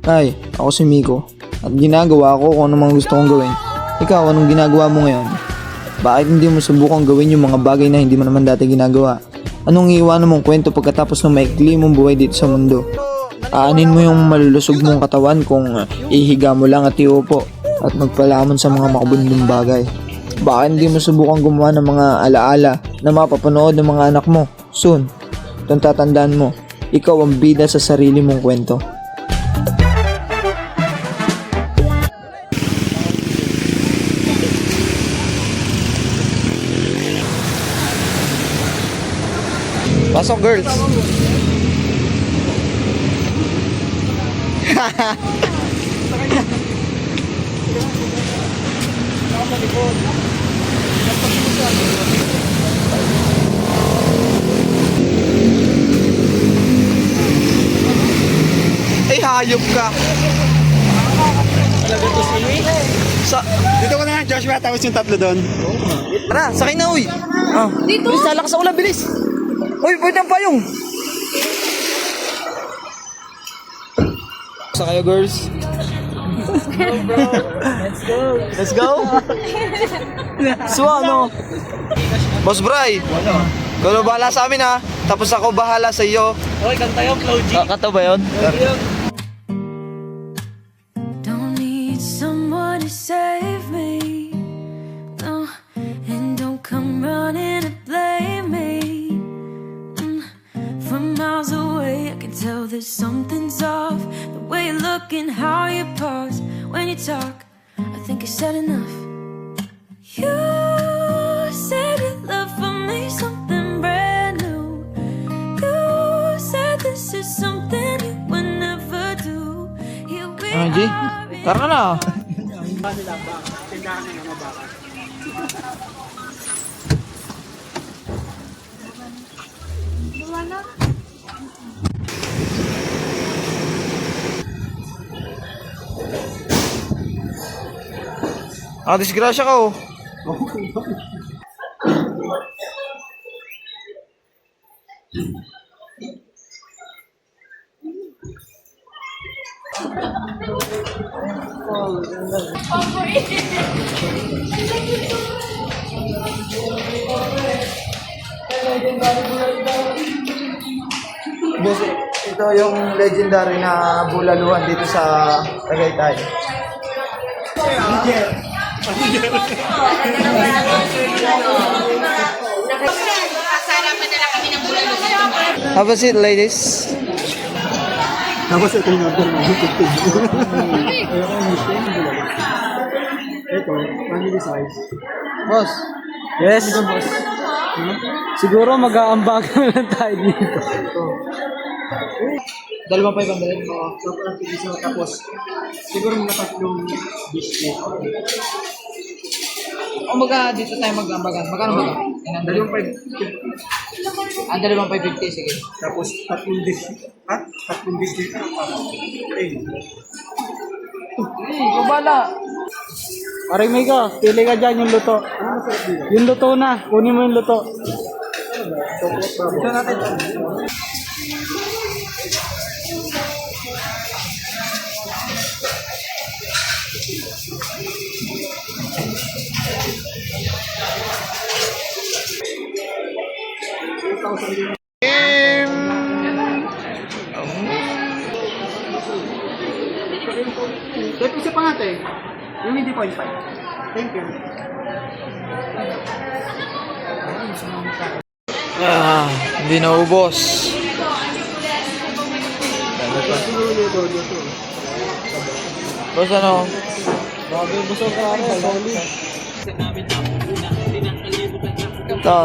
Hi, ako si Miko at ginagawa ko kung ano mga gusto kong gawin. Ikaw, anong ginagawa mo ngayon? Bakit hindi mo subukang gawin yung mga bagay na hindi mo naman dati ginagawa? Anong iiwanan mong kwento pagkatapos ng maikli mong buhay dito sa mundo? Aanin mo yung malulusog mong katawan kung ihiga mo lang at iupo at magpalamon sa mga makabundong bagay. Bakit hindi mo subukang gumawa ng mga alaala na mapapanood ng mga anak mo soon? Itong tatandaan mo, ikaw ang bida sa sarili mong kwento. Pasok, girls. Ay, hayop ka. Dito ko na, Joshua, tapos yung tatlo doon. Tara, sakay na, uy. Dito? Bilis, lalakas ako lang, bilis. Uy, pwede ang payong. Sa kayo, girls. Let's go. So, ano? Boss Bray. Ikaw na bahala sa amin, ha? Tapos ako bahala sa iyo. Okay, kanta yung Flow G. Kata ba yun? Don't need someone to save me, no, and don't come running to blame me. From miles away I can tell that something's off. The way you look and how you pause when you talk, I think I said enough. You said your love for me something brand new. You said this is something you would never do. Here we G? are. Tara ka na. Disgrasya ka, oh. Boss, ito yung legendary na bulaluhan dito sa Tagaytay. Have a seat, ladies. Tapos ito yung order mo. Ito, family size. Boss. Yes. Boss. Siguro mag-aambagan lang tayo dito. Dalawang 500. Tapos, siguro mga tatlong biscuit. O dito tayo mag-ambagan. Magkano ba? Dalawang 5. Dalawang 550, sige. Tapos, tatlong biscuit. Ha? Tatlong biscuit. Kubala. Aray may ka, pili ka dyan yung luto. Yung luto na, kunin mo yung luto. Ito natin. Ito isa pa natin. Yung hindi 0.5. Thank you. Hindi na ubos. Boss, ano? Bagay busog ka rin. Ito,